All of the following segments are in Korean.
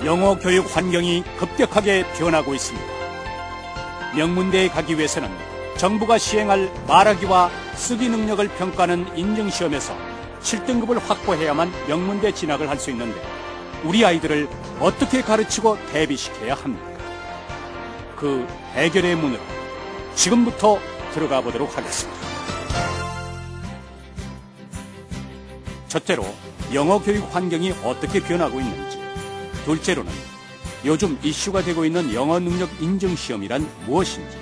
영어 교육 환경이 급격하게 변하고 있습니다. 명문대에 가기 위해서는 정부가 시행할 말하기와 쓰기 능력을 평가하는 인증시험에서 7등급을 확보해야만 명문대 진학을 할 수 있는데 우리 아이들을 어떻게 가르치고 대비시켜야 합니까? 그 해결의 문으로 지금부터 들어가 보도록 하겠습니다. 첫째로 영어 교육 환경이 어떻게 변하고 있는지, 둘째로는 요즘 이슈가 되고 있는 영어 능력 인증 시험이란 무엇인지,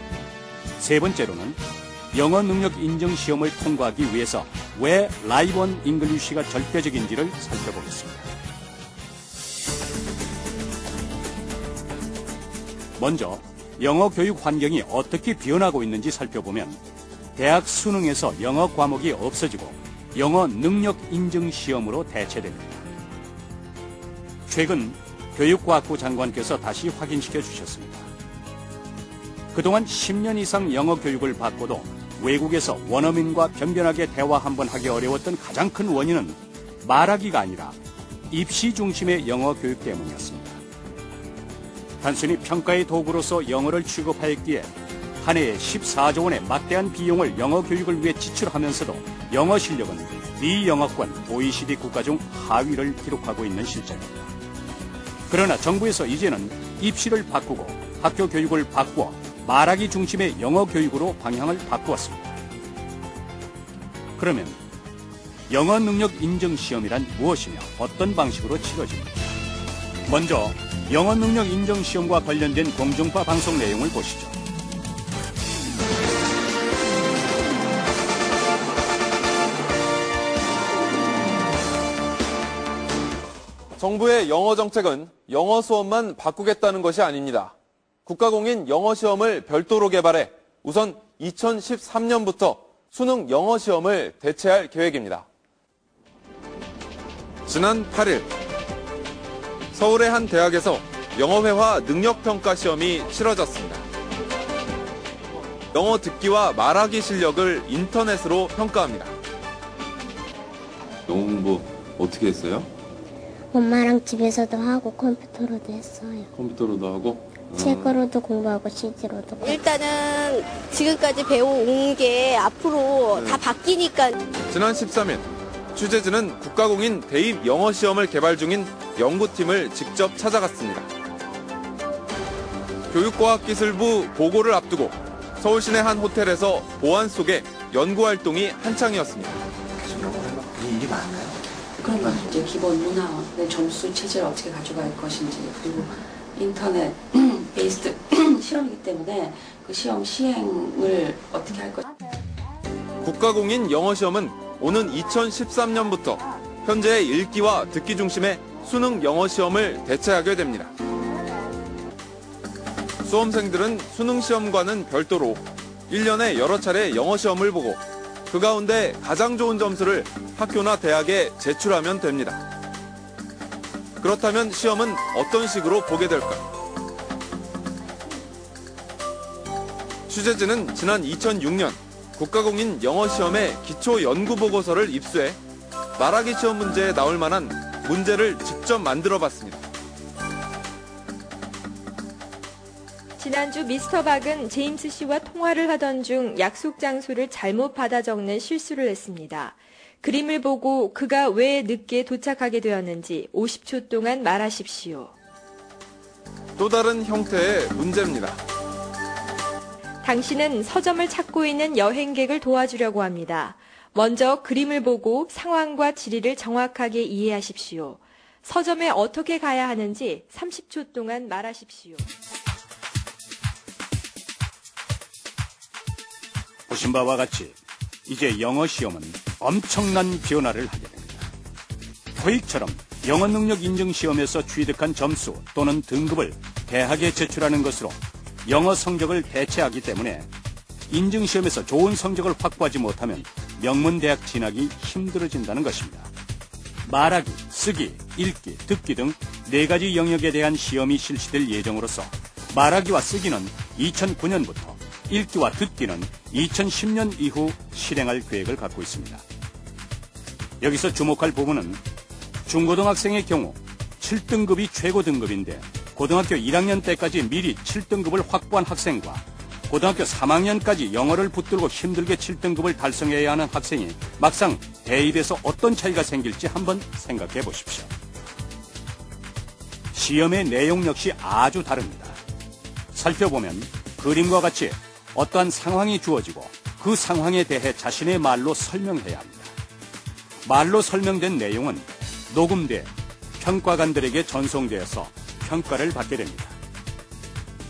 세 번째로는 영어 능력 인증 시험을 통과하기 위해서 왜 라이브 온 잉글리쉬가 절대적인지를 살펴보겠습니다. 먼저 영어 교육 환경이 어떻게 변하고 있는지 살펴보면 대학 수능에서 영어 과목이 없어지고 영어 능력 인증 시험으로 대체됩니다. 최근 교육과학부 장관께서 다시 확인시켜 주셨습니다. 그동안 10년 이상 영어 교육을 받고도 외국에서 원어민과 변변하게 대화 한번 하기 어려웠던 가장 큰 원인은 말하기가 아니라 입시 중심의 영어 교육 때문이었습니다. 단순히 평가의 도구로서 영어를 취급하였기에 한 해에 14조 원의 막대한 비용을 영어 교육을 위해 지출하면서도 영어 실력은 미 영어권 OECD 국가 중 하위를 기록하고 있는 실정입니다. 그러나 정부에서 이제는 입시를 바꾸고 학교 교육을 바꾸어 말하기 중심의 영어 교육으로 방향을 바꾸었습니다. 그러면 영어 능력 인증 시험이란 무엇이며 어떤 방식으로 치러집니까? 먼저 영어 능력 인증 시험과 관련된 공중파 방송 내용을 보시죠. 정부의 영어 정책은 영어 수업만 바꾸겠다는 것이 아닙니다. 국가공인 영어 시험을 별도로 개발해 우선 2013년부터 수능 영어 시험을 대체할 계획입니다. 지난 8일 서울의 한 대학에서 영어회화 능력평가 시험이 치러졌습니다. 영어 듣기와 말하기 실력을 인터넷으로 평가합니다. 영어 공부 어떻게 했어요? 엄마랑 집에서도 하고 컴퓨터로도 했어요. 컴퓨터로도 하고? 책으로도 공부하고 CD로도 공부하고. 일단은 지금까지 배워온 게 앞으로 다 바뀌니까. 지난 13일 취재진은 국가공인 대입 영어 시험을 개발 중인 연구팀을 직접 찾아갔습니다. 교육과학기술부 보고를 앞두고 서울시내 한 호텔에서 보안 속에 연구활동이 한창이었습니다. 일이 많아요? 그러니까 이제 기본 문화의 점수 체제를 어떻게 가져갈 것인지, 그리고 인터넷 베이스드 실험이기 때문에 그 시험 시행을 어떻게 할 것인지. 국가공인 영어 시험은 오는 2013년부터 현재의 읽기와 듣기 중심의 수능 영어 시험을 대체하게 됩니다. 수험생들은 수능 시험과는 별도로 1년에 여러 차례 영어 시험을 보고 그 가운데 가장 좋은 점수를 학교나 대학에 제출하면 됩니다. 그렇다면 시험은 어떤 식으로 보게 될까요? 취재진은 지난 2006년 국가공인 영어 시험의 기초 연구 보고서를 입수해 말하기 시험 문제에 나올 만한 문제를 직접 만들어 봤습니다. 지난주 미스터 박은 제임스 씨와 통화를 하던 중 약속 장소를 잘못 받아 적는 실수를 했습니다. 그림을 보고 그가 왜 늦게 도착하게 되었는지 50초 동안 말하십시오. 또 다른 형태의 문제입니다. 당신은 서점을 찾고 있는 여행객을 도와주려고 합니다. 먼저 그림을 보고 상황과 지리를 정확하게 이해하십시오. 서점에 어떻게 가야 하는지 30초 동안 말하십시오. 보신 바와 같이 이제 영어 시험은 엄청난 변화를 하게 됩니다. 토익처럼 영어 능력 인증 시험에서 취득한 점수 또는 등급을 대학에 제출하는 것으로 영어 성적을 대체하기 때문에 인증시험에서 좋은 성적을 확보하지 못하면 명문대학 진학이 힘들어진다는 것입니다. 말하기, 쓰기, 읽기, 듣기 등 4가지 영역에 대한 시험이 실시될 예정으로서 말하기와 쓰기는 2009년부터, 읽기와 듣기는 2010년 이후 실행할 계획을 갖고 있습니다. 여기서 주목할 부분은 중고등학생의 경우 7등급이 최고 등급인데 고등학교 1학년 때까지 미리 7등급을 확보한 학생과 고등학교 3학년까지 영어를 붙들고 힘들게 7등급을 달성해야 하는 학생이 막상 대입에서 어떤 차이가 생길지 한번 생각해 보십시오. 시험의 내용 역시 아주 다릅니다. 살펴보면 그림과 같이 어떠한 상황이 주어지고 그 상황에 대해 자신의 말로 설명해야 합니다. 말로 설명된 내용은 녹음돼 평가관들에게 전송되어서 평가를 받게 됩니다.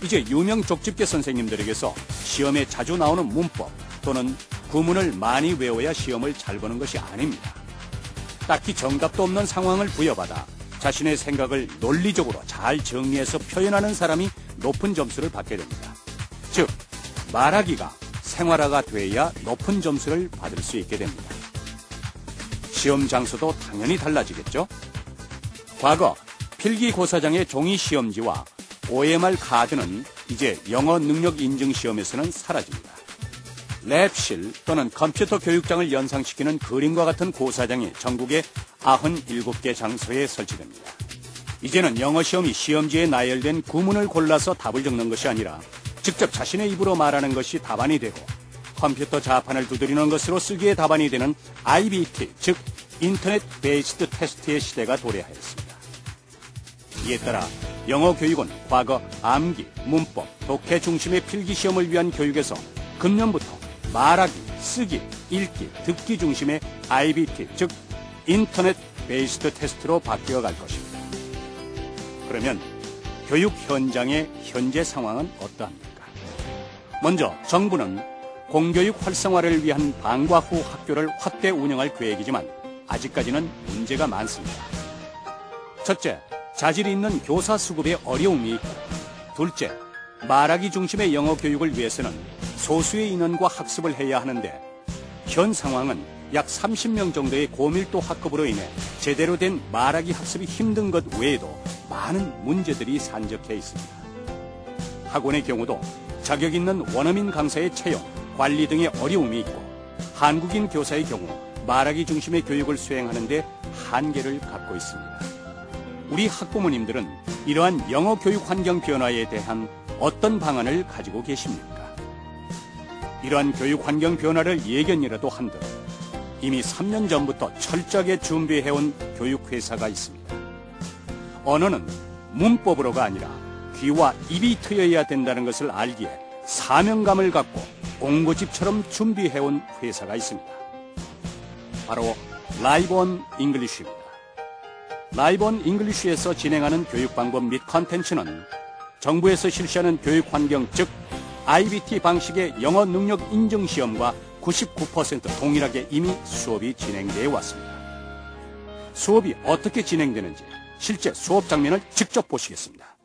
이제 유명 족집게 선생님들에게서 시험에 자주 나오는 문법 또는 구문을 많이 외워야 시험을 잘 보는 것이 아닙니다. 딱히 정답도 없는 상황을 부여받아 자신의 생각을 논리적으로 잘 정리해서 표현하는 사람이 높은 점수를 받게 됩니다. 즉, 말하기가 생활화가 돼야 높은 점수를 받을 수 있게 됩니다. 시험 장소도 당연히 달라지겠죠? 과거 필기고사장의 종이 시험지와 OMR 카드는 이제 영어 능력 인증 시험에서는 사라집니다. 랩실 또는 컴퓨터 교육장을 연상시키는 그림과 같은 고사장이 전국에 97개 장소에 설치됩니다. 이제는 영어 시험이 시험지에 나열된 구문을 골라서 답을 적는 것이 아니라 직접 자신의 입으로 말하는 것이 답안이 되고 컴퓨터 자판을 두드리는 것으로 쓰기에 답안이 되는 IBT, 즉 인터넷 베이스드 테스트의 시대가 도래하였습니다. 이에 따라 영어 교육은 과거 암기, 문법, 독해 중심의 필기시험을 위한 교육에서 금년부터 말하기, 쓰기, 읽기, 듣기 중심의 IBT, 즉 인터넷 베이스드 테스트로 바뀌어 갈 것입니다. 그러면 교육 현장의 현재 상황은 어떠합니까? 먼저 정부는 공교육 활성화를 위한 방과 후 학교를 확대 운영할 계획이지만 아직까지는 문제가 많습니다. 첫째, 자질이 있는 교사 수급에 어려움이 있고, 둘째, 말하기 중심의 영어 교육을 위해서는 소수의 인원과 학습을 해야 하는데 현 상황은 약 30명 정도의 고밀도 학급으로 인해 제대로 된 말하기 학습이 힘든 것 외에도 많은 문제들이 산적해 있습니다. 학원의 경우도 자격 있는 원어민 강사의 채용, 관리 등의 어려움이 있고 한국인 교사의 경우 말하기 중심의 교육을 수행하는 데 한계를 갖고 있습니다. 우리 학부모님들은 이러한 영어 교육 환경 변화에 대한 어떤 방안을 가지고 계십니까? 이러한 교육 환경 변화를 예견이라도 한듯 이미 3년 전부터 철저하게 준비해온 교육회사가 있습니다. 언어는 문법으로가 아니라 귀와 입이 트여야 된다는 것을 알기에 사명감을 갖고 옹고집처럼 준비해온 회사가 있습니다. 바로 라이브 온 잉글리쉬입니다. 라이브 온 잉글리쉬에서 진행하는 교육 방법 및 컨텐츠는 정부에서 실시하는 교육 환경, 즉 IBT 방식의 영어 능력 인증 시험과 99% 동일하게 이미 수업이 진행되어 왔습니다. 수업이 어떻게 진행되는지 실제 수업 장면을 직접 보시겠습니다.